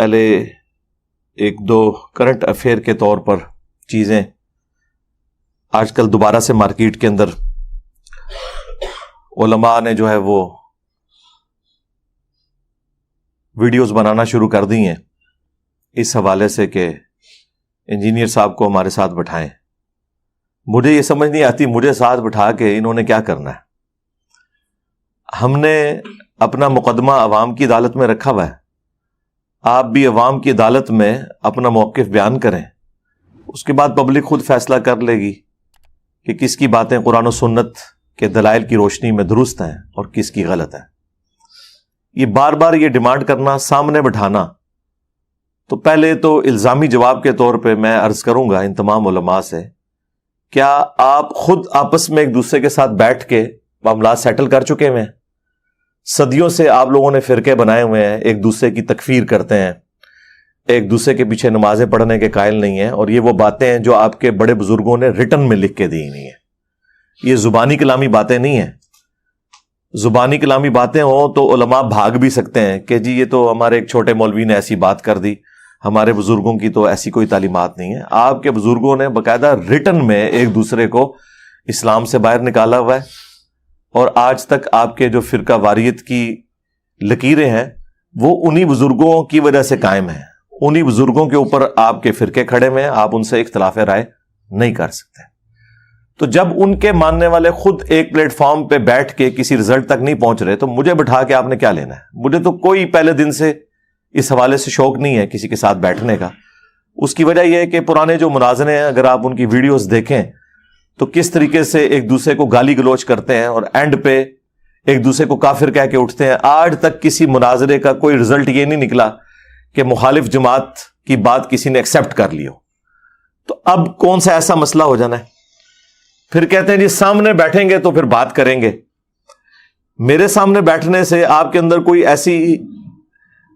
پہلے ایک دو current affair کے طور پر چیزیں آج کل دوبارہ سے مارکیٹ کے اندر علماء نے جو ہے وہ ویڈیوز بنانا شروع کر دی ہیں اس حوالے سے کہ انجینئر صاحب کو ہمارے ساتھ بٹھائیں. مجھے یہ سمجھ نہیں آتی مجھے ساتھ بٹھا کے انہوں نے کیا کرنا ہے. ہم نے اپنا مقدمہ عوام کی عدالت میں رکھا ہوا ہے. آپ بھی عوام کی عدالت میں اپنا موقف بیان کریں, اس کے بعد پبلک خود فیصلہ کر لے گی کہ کس کی باتیں قرآن و سنت کے دلائل کی روشنی میں درست ہیں اور کس کی غلط ہے. یہ بار بار یہ ڈیمانڈ کرنا, سامنے بٹھانا, تو پہلے تو الزامی جواب کے طور پہ میں عرض کروں گا ان تمام علماء سے, کیا آپ خود آپس میں ایک دوسرے کے ساتھ بیٹھ کے معاملات سیٹل کر چکے ہیں؟ صدیوں سے آپ لوگوں نے فرقے بنائے ہوئے ہیں, ایک دوسرے کی تکفیر کرتے ہیں, ایک دوسرے کے پیچھے نمازیں پڑھنے کے قائل نہیں ہیں, اور یہ وہ باتیں ہیں جو آپ کے بڑے بزرگوں نے ریٹن میں لکھ کے دی نہیں ہیں. یہ زبانی کلامی باتیں نہیں ہیں. زبانی کلامی باتیں ہوں تو علماء بھاگ بھی سکتے ہیں کہ جی یہ تو ہمارے ایک چھوٹے مولوی نے ایسی بات کر دی, ہمارے بزرگوں کی تو ایسی کوئی تعلیمات نہیں ہے. آپ کے بزرگوں نے باقاعدہ ریٹن میں ایک دوسرے کو اسلام سے باہر نکالا ہوا ہے, اور آج تک آپ کے جو فرقہ واریت کی لکیریں ہیں وہ انہی بزرگوں کی وجہ سے قائم ہیں. انہی بزرگوں کے اوپر آپ کے فرقے کھڑے ہوئے ہیں, آپ ان سے اختلاف رائے نہیں کر سکتے. تو جب ان کے ماننے والے خود ایک پلیٹ فارم پہ بیٹھ کے کسی رزلٹ تک نہیں پہنچ رہے تو مجھے بٹھا کے آپ نے کیا لینا ہے؟ مجھے تو کوئی پہلے دن سے اس حوالے سے شوق نہیں ہے کسی کے ساتھ بیٹھنے کا. اس کی وجہ یہ ہے کہ پرانے جو مناظرے ہیں اگر آپ ان کی ویڈیوز دیکھیں تو کس طریقے سے ایک دوسرے کو گالی گلوچ کرتے ہیں اور اینڈ پہ ایک دوسرے کو کافر کہہ کے اٹھتے ہیں. آج تک کسی مناظرے کا کوئی رزلٹ یہ نہیں نکلا کہ مخالف جماعت کی بات کسی نے ایکسپٹ کر لی ہو. تو اب کون سا ایسا مسئلہ ہو جانا ہے؟ پھر کہتے ہیں جی سامنے بیٹھیں گے تو پھر بات کریں گے. میرے سامنے بیٹھنے سے آپ کے اندر کوئی ایسی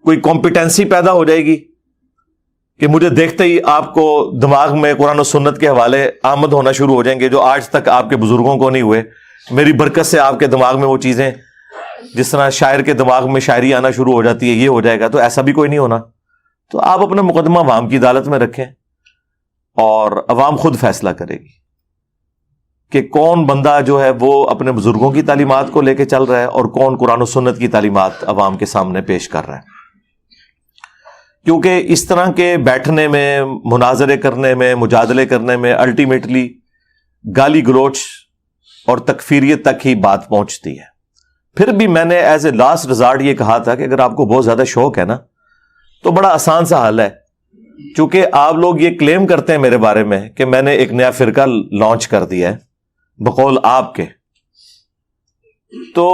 کوئی کمپیٹنسی پیدا ہو جائے گی کہ مجھے دیکھتے ہی آپ کو دماغ میں قرآن و سنت کے حوالے آمد ہونا شروع ہو جائیں گے جو آج تک آپ کے بزرگوں کو نہیں ہوئے. میری برکت سے آپ کے دماغ میں وہ چیزیں, جس طرح شاعر کے دماغ میں شاعری آنا شروع ہو جاتی ہے, یہ ہو جائے گا. تو ایسا بھی کوئی نہیں ہونا. تو آپ اپنا مقدمہ عوام کی عدالت میں رکھیں اور عوام خود فیصلہ کرے گی کہ کون بندہ جو ہے وہ اپنے بزرگوں کی تعلیمات کو لے کے چل رہا ہے اور کون قرآن و سنت کی تعلیمات عوام کے سامنے پیش کر رہا ہے. کیونکہ اس طرح کے بیٹھنے میں, مناظرے کرنے میں, مجادلے کرنے میں الٹیمیٹلی گالی گلوچ اور تکفیریت تک ہی بات پہنچتی ہے. پھر بھی میں نے ایز اے لاسٹ ریزارٹ یہ کہا تھا کہ اگر آپ کو بہت زیادہ شوق ہے نا تو بڑا آسان سا حل ہے. چونکہ آپ لوگ یہ کلیم کرتے ہیں میرے بارے میں کہ میں نے ایک نیا فرقہ لانچ کر دیا ہے بقول آپ کے, تو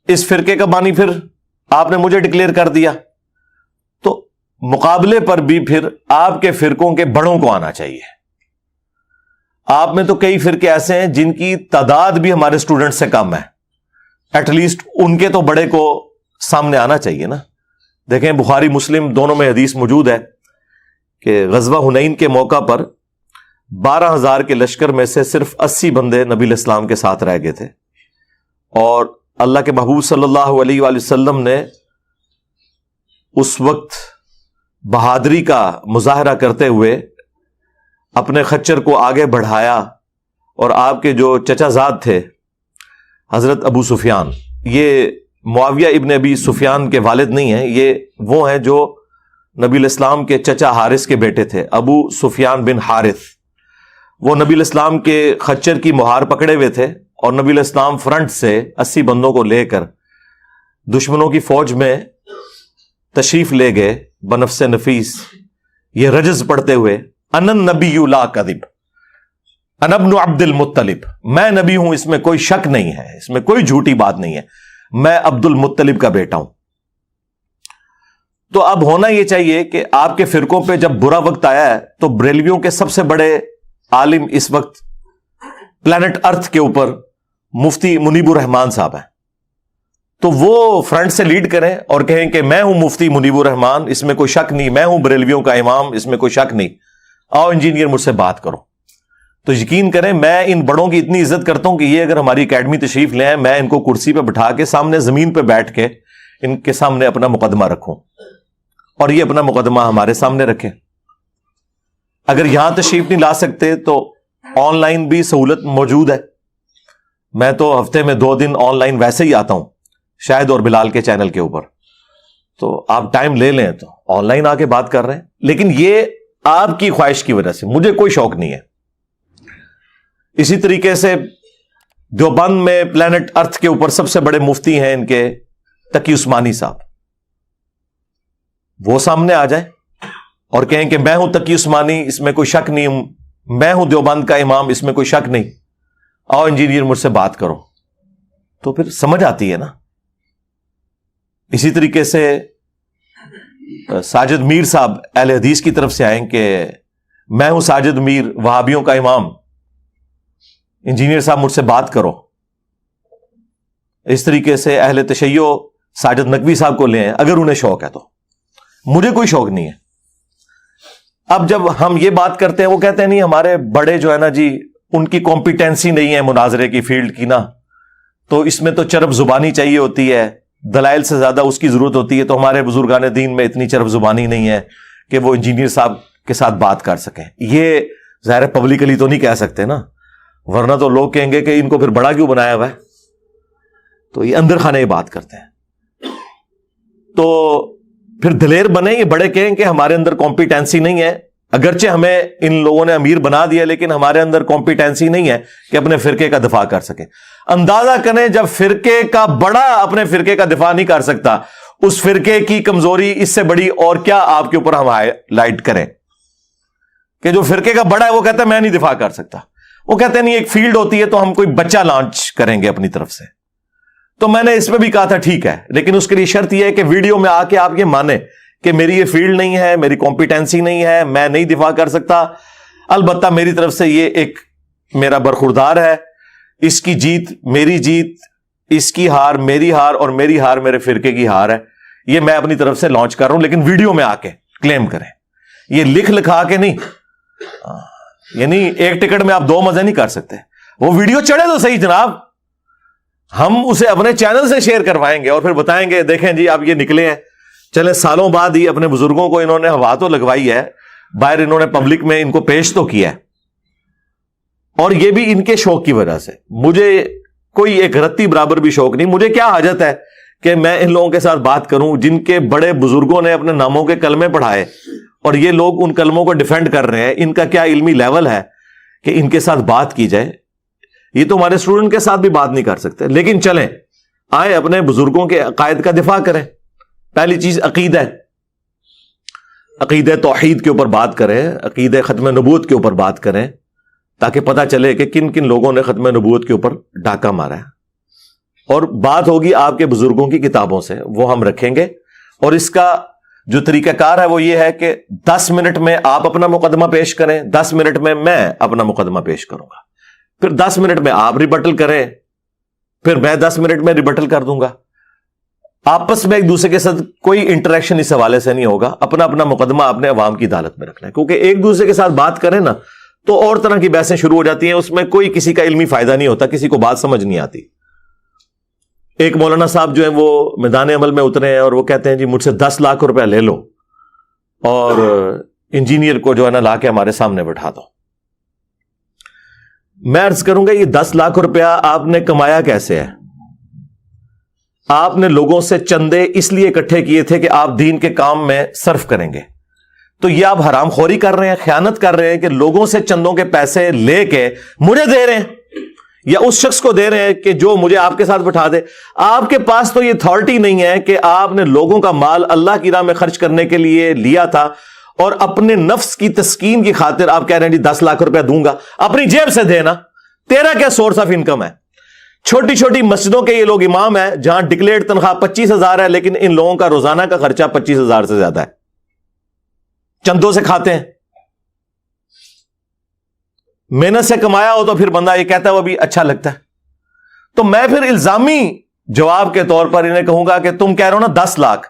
اس فرقے کا بانی پھر آپ نے مجھے ڈکلیئر کر دیا, تو مقابلے پر بھی پھر آپ کے فرقوں کے بڑوں کو آنا چاہیے. آپ میں تو کئی فرقے ایسے ہیں جن کی تعداد بھی ہمارے اسٹوڈنٹ سے کم ہے, ایٹ لیسٹ ان کے تو بڑے کو سامنے آنا چاہیے نا. دیکھیں بخاری مسلم دونوں میں حدیث موجود ہے کہ غزوہ حنین کے موقع پر 12,000 کے لشکر میں سے صرف 80 بندے نبی علیہ السلام کے ساتھ رہ گئے تھے, اور اللہ کے محبوب صلی اللہ علیہ وآلہ وسلم نے اس وقت بہادری کا مظاہرہ کرتے ہوئے اپنے خچر کو آگے بڑھایا, اور آپ کے جو چچا زاد تھے حضرت ابو سفیان, یہ معاویہ ابن ابی سفیان کے والد نہیں ہیں, یہ وہ ہیں جو نبی علیہ السلام کے چچا حارث کے بیٹے تھے, ابو سفیان بن حارث. وہ نبی علیہ السلام کے خچر کی مہار پکڑے ہوئے تھے, اور نبی علیہ السلام فرنٹ سے 80 بندوں کو لے کر دشمنوں کی فوج میں تشریف لے گئے بنفس نفیس, یہ رجز پڑھتے ہوئے انا النبی لا کذب انا ابن عبد المطلب, میں نبی ہوں اس میں کوئی شک نہیں ہے, اس میں کوئی جھوٹی بات نہیں ہے, میں عبد المطلب کا بیٹا ہوں. تو اب ہونا یہ چاہیے کہ آپ کے فرقوں پہ جب برا وقت آیا ہے تو بریلویوں کے سب سے بڑے عالم اس وقت پلانٹ ارتھ کے اوپر مفتی منیب الرحمان صاحب ہیں, تو وہ فرنٹ سے لیڈ کریں اور کہیں کہ میں ہوں مفتی منیب الرحمان, اس میں کوئی شک نہیں, میں ہوں بریلویوں کا امام, اس میں کوئی شک نہیں, آؤ انجینئر مجھ سے بات کرو. تو یقین کریں میں ان بڑوں کی اتنی عزت کرتا ہوں کہ یہ اگر ہماری اکیڈمی تشریف لے آئیں, میں ان کو کرسی پہ بٹھا کے سامنے زمین پہ بیٹھ کے ان کے سامنے اپنا مقدمہ رکھوں اور یہ اپنا مقدمہ ہمارے سامنے رکھیں. اگر یہاں تشریف نہیں لا سکتے تو آن لائن بھی سہولت موجود ہے. میں تو ہفتے میں 2 دن آن لائن ویسے ہی آتا ہوں شاہد اور بلال کے چینل کے اوپر, تو آپ ٹائم لے لیں تو آن لائن آ کے بات کر رہے ہیں. لیکن یہ آپ کی خواہش کی وجہ سے, مجھے کوئی شوق نہیں ہے. اسی طریقے سے دیوبند میں پلانٹ ارتھ کے اوپر سب سے بڑے مفتی ہیں ان کے تقی عثمانی صاحب, وہ سامنے آ جائیں اور کہیں کہ میں ہوں تقی عثمانی, اس میں کوئی شک نہیں, میں ہوں دیوبند کا امام, اس میں کوئی شک نہیں, آؤ انجینئر مجھ سے بات کرو, تو پھر سمجھ آتی ہے نا. اسی طریقے سے ساجد میر صاحب اہل حدیث کی طرف سے آئیں کہ میں ہوں ساجد میر وہابیوں کا امام, انجینئر صاحب مجھ سے بات کرو. اس طریقے سے اہل تشیع ساجد نقوی صاحب کو لے آئیں اگر انہیں شوق ہے تو. مجھے کوئی شوق نہیں ہے. اب جب ہم یہ بات کرتے ہیں وہ کہتے ہیں نہیں ہمارے بڑے جو ہے نا جی ان کی کمپیٹنسی نہیں ہے مناظرے کی فیلڈ کی نا, تو اس میں تو چرب زبانی چاہیے ہوتی ہے, دلائل سے زیادہ اس کی ضرورت ہوتی ہے, تو ہمارے بزرگان دین میں اتنی چرب زبانی نہیں ہے کہ وہ انجینئر صاحب کے ساتھ بات کر سکیں. یہ ظاہر پبلکلی تو نہیں کہہ سکتے نا, ورنہ تو لوگ کہیں گے کہ ان کو پھر بڑا کیوں بنایا ہوا ہے. تو یہ اندر خانے یہ بات کرتے ہیں. تو پھر دلیر بنے, یہ بڑے کہیں کہ ہمارے اندر کمپیٹنسی نہیں ہے, اگرچہ ہمیں ان لوگوں نے امیر بنا دیا لیکن ہمارے اندر کمپیٹنسی نہیں ہے کہ اپنے فرقے کا دفاع کر سکے. اندازہ کریں جب فرقے کا بڑا اپنے فرقے کا دفاع نہیں کر سکتا, اس فرقے کی کمزوری اس سے بڑی اور کیا آپ کے اوپر ہم ہائیلائٹ کریں کہ جو فرقے کا بڑا ہے وہ کہتا ہے میں نہیں دفاع کر سکتا. وہ کہتے ہیں نہیں ایک فیلڈ ہوتی ہے تو ہم کوئی بچہ لانچ کریں گے اپنی طرف سے. تو میں نے اس میں بھی کہا تھا ٹھیک ہے, لیکن اس کے لیے شرط یہ ہے کہ ویڈیو میں آ کے آپ یہ مانیں کہ میری یہ فیلڈ نہیں ہے, میری کمپیٹنسی نہیں ہے, میں نہیں دفاع کر سکتا. البتہ میری طرف سے یہ ایک میرا برخوردار ہے, اس کی جیت میری جیت, اس کی ہار میری ہار, اور میری ہار میرے فرقے کی ہار ہے. یہ میں اپنی طرف سے لانچ کر رہا ہوں, لیکن ویڈیو میں آ کے کلیم کریں, یہ لکھ لکھا کے نہیں. یعنی ایک ٹکٹ میں آپ 2 مزے نہیں کر سکتے. وہ ویڈیو چڑھے تو صحیح جناب, ہم اسے اپنے چینل سے شیئر کروائیں گے اور پھر بتائیں گے دیکھیں جی آپ یہ نکلے ہیں. چلے سالوں بعد ہی اپنے بزرگوں کو انہوں نے ہوا تو لگوائی ہے, باہر انہوں نے پبلک میں ان کو پیش تو کیا ہے, اور یہ بھی ان کے شوق کی وجہ سے. مجھے کوئی ایک رتی برابر بھی شوق نہیں. مجھے کیا حاجت ہے کہ میں ان لوگوں کے ساتھ بات کروں جن کے بڑے بزرگوں نے اپنے ناموں کے کلمے پڑھائے اور یہ لوگ ان کلموں کو ڈیفینڈ کر رہے ہیں. ان کا کیا علمی لیول ہے کہ ان کے ساتھ بات کی جائے. یہ تو ہمارے اسٹوڈنٹ کے ساتھ بھی بات نہیں کر سکتے. لیکن چلیں آئے اپنے بزرگوں کے عقائد کا دفاع کریں. پہلی چیز عقیدہ, عقیدہ توحید کے اوپر بات کریں, عقیدہ ختم نبوت کے اوپر بات کریں, تاکہ پتہ چلے کہ کن کن لوگوں نے ختم نبوت کے اوپر ڈاکہ مارا ہے. اور بات ہوگی آپ کے بزرگوں کی کتابوں سے, وہ ہم رکھیں گے. اور اس کا جو طریقہ کار ہے وہ یہ ہے کہ 10 منٹ میں آپ اپنا مقدمہ پیش کریں, 10 منٹ میں میں اپنا مقدمہ پیش کروں گا, پھر 10 منٹ میں آپ ریبٹل کریں, پھر میں 10 منٹ میں ریبٹل کر دوں گا. آپس میں ایک دوسرے کے ساتھ کوئی انٹریکشن اس حوالے سے نہیں ہوگا. اپنا اپنا مقدمہ اپنے عوام کی عدالت میں رکھنا ہے, کیونکہ ایک دوسرے کے ساتھ بات کریں نا تو اور طرح کی بحثیں شروع ہو جاتی ہیں, اس میں کوئی کسی کا علمی فائدہ نہیں ہوتا, کسی کو بات سمجھ نہیں آتی. ایک مولانا صاحب جو ہیں وہ میدان عمل میں اترے ہیں اور وہ کہتے ہیں جی مجھ سے 10 لاکھ روپے لے لو اور انجینئر کو جو ہے نا لا کے ہمارے سامنے بٹھا دو. میں عرض کروں گا یہ 10 لاکھ روپیہ آپ نے کمایا کیسے ہے؟ آپ نے لوگوں سے چندے اس لیے اکٹھے کیے تھے کہ آپ دین کے کام میں صرف کریں گے. تو یہ آپ حرام خوری کر رہے ہیں, خیانت کر رہے ہیں کہ لوگوں سے چندوں کے پیسے لے کے مجھے دے رہے ہیں یا اس شخص کو دے رہے ہیں کہ جو مجھے آپ کے ساتھ بٹھا دے. آپ کے پاس تو یہ اتھارٹی نہیں ہے کہ آپ نے لوگوں کا مال اللہ کی راہ میں خرچ کرنے کے لیے لیا تھا اور اپنے نفس کی تسکین کی خاطر آپ کہہ رہے ہیں جی 10 لاکھ روپے دوں گا. اپنی جیب سے دینا, تیرا کیا سورس آف انکم ہے؟ چھوٹی چھوٹی مسجدوں کے یہ لوگ امام ہیں جہاں ڈکلیئرڈ تنخواہ 25,000 ہے, لیکن ان لوگوں کا روزانہ کا خرچہ 25,000 سے زیادہ ہے, چندوں سے کھاتے ہیں. محنت سے کمایا ہو تو پھر بندہ یہ کہتا ہے وہ بھی اچھا لگتا ہے. تو میں پھر الزامی جواب کے طور پر انہیں کہوں گا کہ تم کہہ رہے ہو نا 10 لاکھ,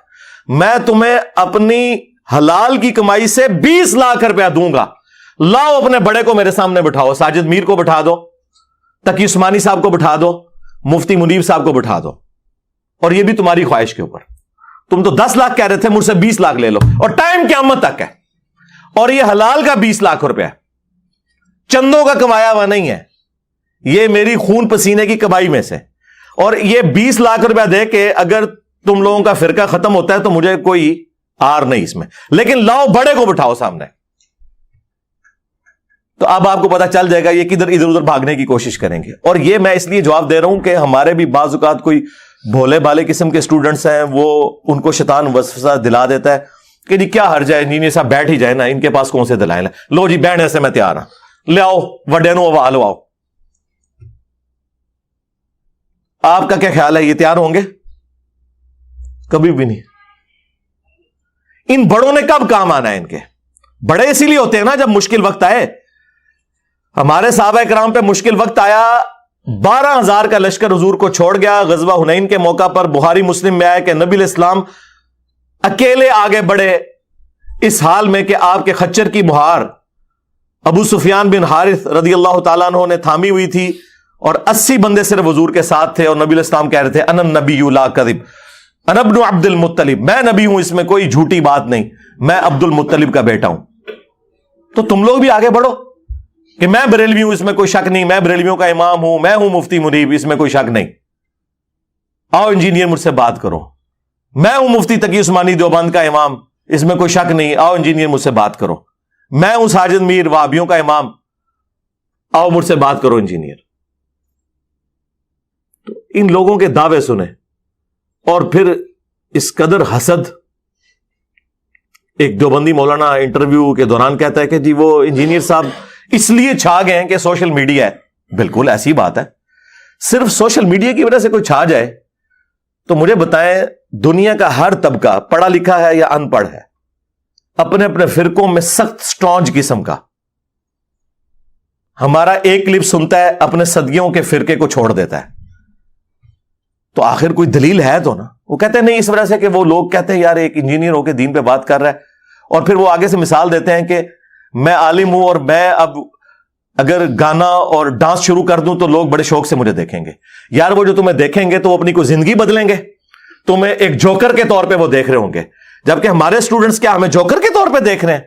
میں تمہیں اپنی حلال کی کمائی سے 20 لاکھ روپیہ دوں گا. لاؤ اپنے بڑے کو میرے سامنے بٹھاؤ, ساجد میر کو بٹھا دو, تقی عثمانی صاحب کو بٹھا دو, مفتی منیب صاحب کو بٹھا دو, اور یہ بھی تمہاری خواہش کے اوپر. تم تو 10 لاکھ کہہ رہے تھے, مجھ سے 20 لاکھ لے لو, اور ٹائم قیامت تک ہے, اور یہ حلال کا 20 لاکھ روپیہ, چندوں کا کمایا ہوا نہیں ہے, یہ میری خون پسینے کی کمائی میں سے. اور یہ 20 لاکھ روپیہ دے کے اگر تم لوگوں کا فرقہ ختم ہوتا ہے تو مجھے کوئی آر نہیں اس میں, لیکن لاؤ بڑے کو بٹھاؤ سامنے, تو اب آپ کو پتا چل جائے گا یہ کدھر ادھر ادھر بھاگنے کی کوشش کریں گے. اور یہ میں اس لیے جواب دے رہا ہوں کہ ہمارے بھی بعض اوقات کوئی بھولے بھالے قسم کے اسٹوڈنٹس ہیں, وہ ان کو شیطان وسوسہ دلا دیتا ہے کہ جی کیا حرج ہے, انجینئر صاحب بیٹھ ہی جائے نا, ان کے پاس کون سے دلائل ہیں, لو جی بیٹھنے سے میں تیار ہوں, لے آؤ وڈے نو آلو آؤ. آپ کا کیا خیال ہے, یہ تیار ہوں گے؟ کبھی بھی نہیں. ان بڑوں نے کب کام آنا ہے؟ ان کے بڑے اسی لیے ہوتے ہیں نا جب مشکل وقت آئے. ہمارے صحابہ کرام پہ مشکل وقت آیا, 12,000 کا لشکر حضور کو چھوڑ گیا. غزوہ حنین کے موقع پر بخاری مسلم میں آیا کہ نبی علیہ السلام اکیلے آگے بڑھے اس حال میں کہ آپ کے خچر کی مہار ابو سفیان بن حارث رضی اللہ تعالیٰ عنہ نے تھامی ہوئی تھی, اور 80 بندے صرف حضور کے ساتھ تھے, اور نبی علیہ السلام کہہ رہے تھے انا النبی لا کذب انا ابن عبد المطلب, میں نبی ہوں, اس میں کوئی جھوٹی بات نہیں, میں عبد المطلب کا بیٹا ہوں. تو تم لوگ بھی آگے بڑھو کہ میں بریلوی ہوں, اس میں کوئی شک نہیں, میں بریلویوں کا امام ہوں, میں ہوں مفتی منیب, اس میں کوئی شک نہیں. آؤ انجینئر مجھ سے بات کرو, میں ہوں مفتی تقی عثمانی دیوبند کا امام, اس میں کوئی شک نہیں, آؤ انجینئر مجھ سے بات کرو. میں ہوں ساجد میر وہابیوں کا امام, آؤ مجھ سے بات کرو انجینئر. تو ان لوگوں کے دعوے سنے, اور پھر اس قدر حسد. ایک دیوبندی مولانا انٹرویو کے دوران کہتا ہے کہ جی وہ انجینئر صاحب اس لیے چھا گئے ہیں کہ سوشل میڈیا ہے. بالکل ایسی بات ہے, صرف سوشل میڈیا کی وجہ سے کوئی چھا جائے تو مجھے بتائیں, دنیا کا ہر طبقہ پڑھا لکھا ہے یا ان پڑھ ہے, اپنے اپنے فرقوں میں سخت سٹرانج قسم کا. ہمارا ایک کلپ سنتا ہے اپنے صدیوں کے فرقے کو چھوڑ دیتا ہے, تو آخر کوئی دلیل ہے تو نا. وہ کہتے ہیں نہیں, اس وجہ سے کہ وہ لوگ کہتے ہیں یار ایک انجینئر ہو کے دین پہ بات کر رہا ہے, اور پھر وہ آگے سے مثال دیتے ہیں کہ میں عالم ہوں اور میں اب اگر گانا اور ڈانس شروع کر دوں تو لوگ بڑے شوق سے مجھے دیکھیں گے. یار وہ جو تمہیں دیکھیں گے تو وہ اپنی کوئی زندگی بدلیں گے, تمہیں ایک جوکر کے طور پہ وہ دیکھ رہے ہوں گے, جبکہ ہمارے اسٹوڈنٹس کیا ہمیں جوکر کے طور پہ دیکھ رہے ہیں؟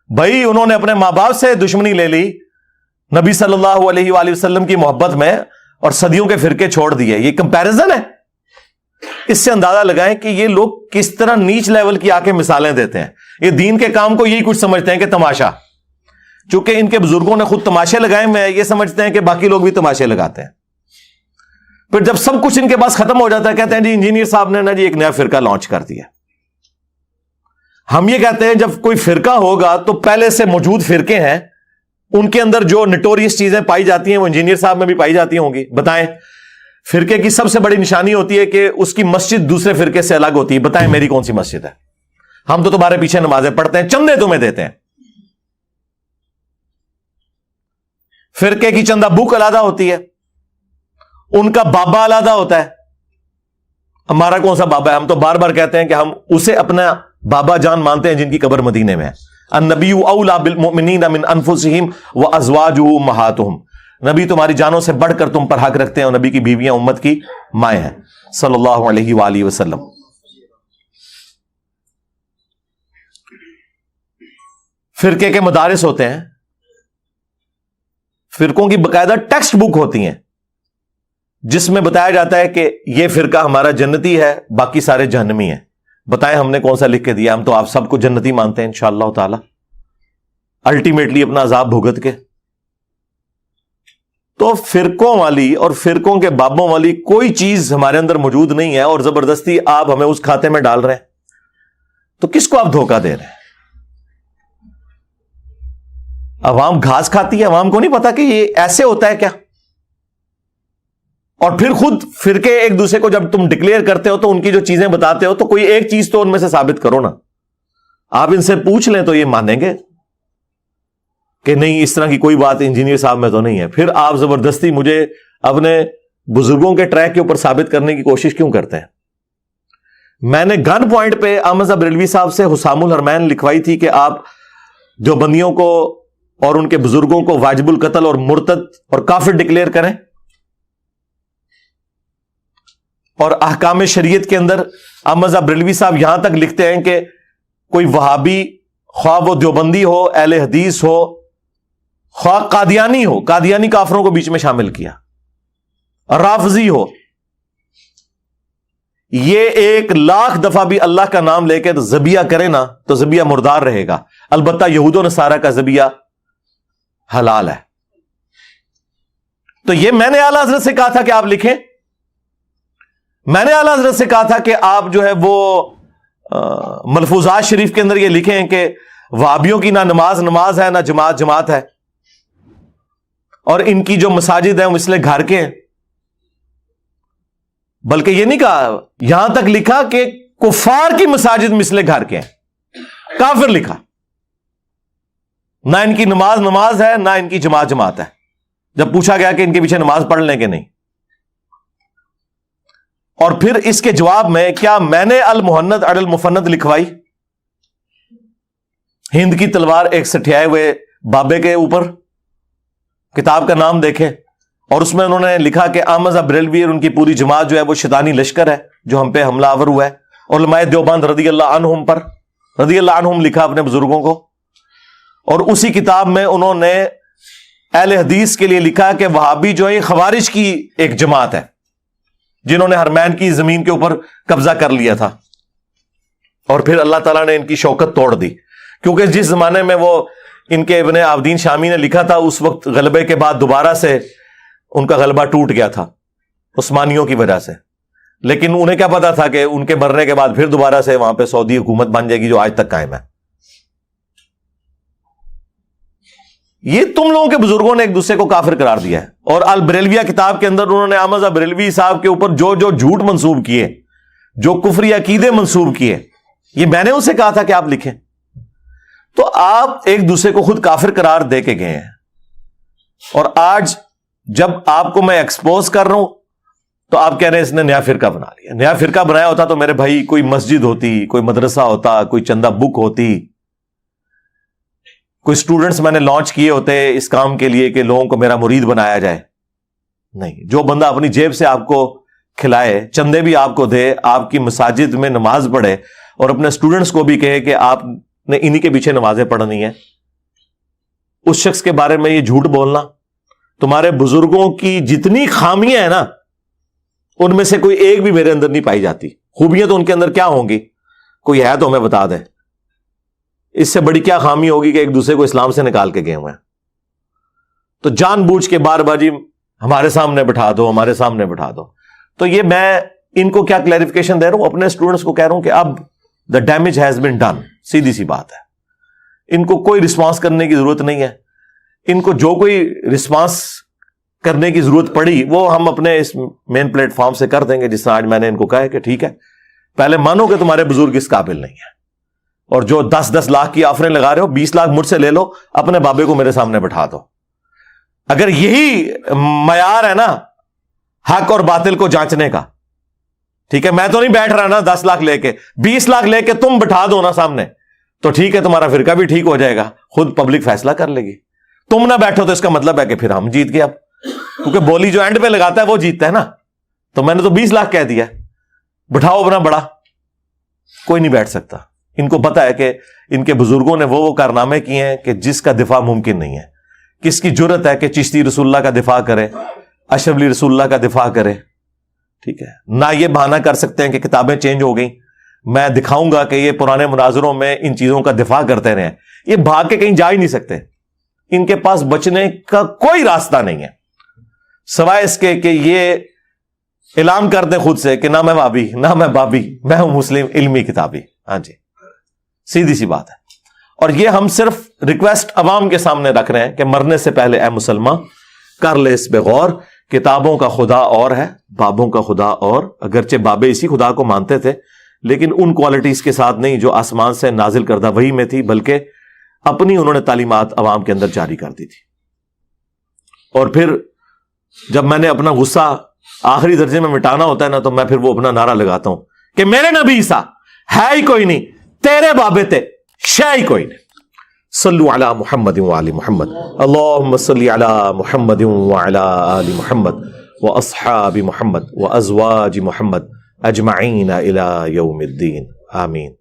بھائی انہوں نے اپنے ماں باپ سے دشمنی لے لی نبی صلی اللہ علیہ وآلہ وسلم کی محبت میں, اور صدیوں کے فرقے چھوڑ دیے. یہ کمپیرزن ہے. اس سے اندازہ لگائیں کہ یہ لوگ کس طرح نیچ لیول کی آ کے مثالیں دیتے ہیں. یہ دین کے کام کو یہی کچھ سمجھتے ہیں کہ تماشا, چونکہ ان کے بزرگوں نے خود تماشے لگائے, میں یہ سمجھتے ہیں کہ باقی لوگ بھی تماشے لگاتے ہیں. پھر جب سب کچھ ان کے پاس ختم ہو جاتا ہے کہتے ہیں جی انجینئر صاحب نے نا جی ایک نیا فرقہ لانچ کر دیا. ہم یہ کہتے ہیں جب کوئی فرقہ ہوگا تو پہلے سے موجود فرقے ہیں, ان کے اندر جو نٹوریس چیزیں پائی جاتی ہیں وہ انجینئر صاحب میں بھی پائی جاتی ہوں گی. بتائیں, فرقے کی سب سے بڑی نشانی ہوتی ہے کہ اس کی مسجد دوسرے فرقے سے الگ ہوتی ہے. بتائیں میری کون سی مسجد ہے؟ ہم تو تمہارے پیچھے نمازیں پڑھتے ہیں, چندے تمہیں دیتے ہیں. فرقے کی چندہ بک علیحدہ ہوتی ہے, ان کا بابا علیحدہ ہوتا ہے. ہمارا کون سا بابا ہے؟ ہم تو بار بار کہتے ہیں کہ ہم اسے اپنا بابا جان مانتے ہیں جن کی قبر مدینے میں ہے. النبی اولی بالمؤمنین من انفسہم وازواجہ امہاتہم, نبی تمہاری جانوں سے بڑھ کر تم پر حق رکھتے ہیں, اور نبی کی بیویاں امت کی مائیں ہیں صلی اللہ علیہ وآلہ وسلم. فرقے کے مدارس ہوتے ہیں, فرقوں کی باقاعدہ ٹیکسٹ بک ہوتی ہیں جس میں بتایا جاتا ہے کہ یہ فرقہ ہمارا جنتی ہے, باقی سارے جہنمی ہیں. بتائیں ہم نے کون سا لکھ کے دیا؟ ہم تو آپ سب کو جنتی مانتے ہیں انشاءاللہ تعالی, الٹیمیٹلی اپنا عذاب بھگت کے. تو فرقوں والی اور فرقوں کے بابوں والی کوئی چیز ہمارے اندر موجود نہیں ہے, اور زبردستی آپ ہمیں اس کھاتے میں ڈال رہے ہیں. تو کس کو آپ دھوکہ دے رہے ہیں؟ عوام گھاس کھاتی ہے, عوام کو نہیں پتا کہ یہ ایسے ہوتا ہے کیا. اور پھر خود فرقے ایک دوسرے کو جب تم ڈکلیئر کرتے ہو تو ان کی جو چیزیں بتاتے ہو تو کوئی ایک چیز تو ان میں سے ثابت کرو نا. آپ ان سے پوچھ لیں تو یہ مانیں گے کہ نہیں اس طرح کی کوئی بات انجینئر صاحب میں تو نہیں ہے. پھر آپ زبردستی مجھے اپنے بزرگوں کے ٹریک کے اوپر ثابت کرنے کی کوشش کیوں کرتے ہیں؟ میں نے گن پوائنٹ پہ احمد بریلوی صاحب سے حسام الحرمین لکھوائی تھی کہ آپ دیوبندیوں کو اور ان کے بزرگوں کو واجب القتل اور مرتد اور کافر ڈکلیئر کریں. اور احکام شریعت کے اندر احمد رضا بریلوی صاحب یہاں تک لکھتے ہیں کہ کوئی وہابی، خواہ وہ دیوبندی ہو، اہل حدیث ہو، خواہ قادیانی ہو، قادیانی کافروں کو بیچ میں شامل کیا، رافضی ہو، یہ 1,00,000 دفعہ بھی اللہ کا نام لے کے ذبیحہ کرے نا تو ذبیحہ مردار رہے گا. البتہ یہود و نصارہ کا ذبیحہ حلال ہے. تو یہ میں نے اعلیٰ حضرت سے کہا تھا کہ آپ لکھیں، میں نے اعلیٰ حضرت سے کہا تھا کہ آپ جو ہے وہ ملفوظات شریف کے اندر یہ لکھیں کہ وہابیوں کی نہ نماز ہے، نہ جماعت ہے، اور ان کی جو مساجد ہیں وہ مثل گھر کے ہیں. بلکہ یہ نہیں کہا، یہاں تک لکھا کہ کفار کی مساجد مثل گھر کے ہیں. کافر لکھا. نہ ان کی نماز ہے، نہ ان کی جماعت ہے. جب پوچھا گیا کہ ان کے پیچھے نماز پڑھ لیں کہ نہیں، اور پھر اس کے جواب میں کیا میں نے المہند علی المفند لکھوائی، ہند کی تلوار ایک سٹھیائے ہوئے بابے کے اوپر، کتاب کا نام دیکھے، اور اس میں انہوں نے لکھا کہ احمد رضا بریلوی اور ان کی پوری جماعت جو ہے وہ شیطانی لشکر ہے جو ہم پہ حملہ آور ہوا ہے. علماء دیوبند رضی اللہ عنہم لکھا اپنے بزرگوں کو. اور اسی کتاب میں انہوں نے اہل حدیث کے لیے لکھا کہ وہابی جو ہے خوارج کی ایک جماعت ہے جنہوں نے حرمین کی زمین کے اوپر قبضہ کر لیا تھا، اور پھر اللہ تعالیٰ نے ان کی شوکت توڑ دی. کیونکہ جس زمانے میں وہ ان کے ابن عابدین شامی نے لکھا تھا، اس وقت غلبے کے بعد دوبارہ سے ان کا غلبہ ٹوٹ گیا تھا عثمانیوں کی وجہ سے. لیکن انہیں کیا پتا تھا کہ ان کے مرنے کے بعد پھر دوبارہ سے وہاں پہ سعودی حکومت بن جائے گی جو آج تک قائم ہے. یہ تم لوگوں کے بزرگوں نے ایک دوسرے کو کافر قرار دیا ہے. اور البریلویہ کتاب کے اندر انہوں نے احمد رضا بریلوی صاحب کے اوپر جو جھوٹ منسوب کیے، جو کفری عقیدے منسوب کیے، یہ میں نے ان سے کہا تھا کہ آپ لکھیں. تو آپ ایک دوسرے کو خود کافر قرار دے کے گئے ہیں. اور آج جب آپ کو میں ایکسپوز کر رہا ہوں تو آپ کہہ رہے ہیں اس نے نیا فرقہ بنا لیا. نیا فرقہ بنایا ہوتا تو میرے بھائی کوئی مسجد ہوتی، کوئی مدرسہ ہوتا، کوئی چندہ بک ہوتی، کوئی سٹوڈنٹس میں نے لانچ کیے ہوتے اس کام کے لیے کہ لوگوں کو میرا مرید بنایا جائے. نہیں، جو بندہ اپنی جیب سے آپ کو کھلائے، چندے بھی آپ کو دے، آپ کی مساجد میں نماز پڑھے، اور اپنے سٹوڈنٹس کو بھی کہے کہ آپ نے انہی کے پیچھے نمازیں پڑھنی ہیں، اس شخص کے بارے میں یہ جھوٹ بولنا. تمہارے بزرگوں کی جتنی خامیاں ہیں نا، ان میں سے کوئی ایک بھی میرے اندر نہیں پائی جاتی. خوبیاں تو ان کے اندر کیا ہوں گی، کوئی ہے تو ہمیں بتا دے. اس سے بڑی کیا خامی ہوگی کہ ایک دوسرے کو اسلام سے نکال کے گئے ہوئے ہیں. تو جان بوجھ کے بار بار جی ہمارے سامنے بٹھا دو، ہمارے سامنے بٹھا دو. تو یہ میں ان کو کیا کلیریفیکیشن دے رہا ہوں، اپنے اسٹوڈنٹس کو کہہ رہا ہوں کہ اب the damage has been done. سیدھی سی بات ہے، ان کو کوئی رسپانس کرنے کی ضرورت نہیں ہے. ان کو جو کوئی رسپانس کرنے کی ضرورت پڑی وہ ہم اپنے اس مین پلیٹ فارم سے کر دیں گے، جس طرح آج میں نے ان کو کہا ہے کہ ٹھیک ہے، پہلے مانو کہ تمہارے بزرگ اس قابل نہیں ہے، اور جو 10-10 لاکھ کی آفریں لگا رہے ہو، 20 لاکھ مجھ سے لے لو، اپنے بابے کو میرے سامنے بٹھا دو. اگر یہی معیار ہے نا حق اور باطل کو جانچنے کا، ٹھیک ہے، میں تو نہیں بیٹھ رہا نا 10 لاکھ لے کے، 20 لاکھ لے کے تم بٹھا دو نا سامنے، تو ٹھیک ہے، تمہارا فرقہ بھی ٹھیک ہو جائے گا، خود پبلک فیصلہ کر لے گی. تم نہ بیٹھو تو اس کا مطلب ہے کہ پھر ہم جیت گئے. اب کیونکہ بولی جو اینڈ پہ لگاتا ہے وہ جیتتا ہے نا. تو میں نے تو 20 لاکھ کہہ دیا، بٹھاؤ اپنا بڑا. کوئی نہیں بیٹھ سکتا. ان کو پتا ہے کہ ان کے بزرگوں نے وہ کارنامے کیے ہیں کہ جس کا دفاع ممکن نہیں ہے. کس کی جرت ہے کہ چشتی رسول اللہ کا دفاع کرے، اشرف علی رسول اللہ کا دفاع کرے؟ ٹھیک ہے، نہ یہ بہانہ کر سکتے ہیں کہ کتابیں چینج ہو گئیں. میں دکھاؤں گا کہ یہ پرانے مناظروں میں ان چیزوں کا دفاع کرتے رہے. یہ بھاگ کے کہیں جا ہی نہیں سکتے. ان کے پاس بچنے کا کوئی راستہ نہیں ہے سوائے اس کے کہ یہ اعلان کر دیں خود سے کہ نہ میں وابی، نہ میں بابی، میں ہوں مسلم علمی کتابی. ہاں جی، سیدھی سی بات ہے. اور یہ ہم صرف ریکویسٹ عوام کے سامنے رکھ رہے ہیں کہ مرنے سے پہلے اے مسلمان کر لے اس پہ غور. کتابوں کا خدا اور ہے، بابوں کا خدا اور. اگرچہ بابے اسی خدا کو مانتے تھے لیکن ان کوالٹیز کے ساتھ نہیں جو آسمان سے نازل کردہ وحی میں تھی، بلکہ اپنی انہوں نے تعلیمات عوام کے اندر جاری کر دی تھی. اور پھر جب میں نے اپنا غصہ آخری درجے میں مٹانا ہوتا ہے نا، تو میں پھر وہ اپنا نعرہ لگاتا ہوں کہ میرے نبی عیسیٰ ہے ہی کوئی نہیں، تیرے بابے تے شے ہی کوئی نہیں. صلو علی محمد وعلی محمد، اللہم صلی علی محمد وعلی آل محمد واصحاب محمد وازواج محمد اجمعین الی یوم الدین آمین.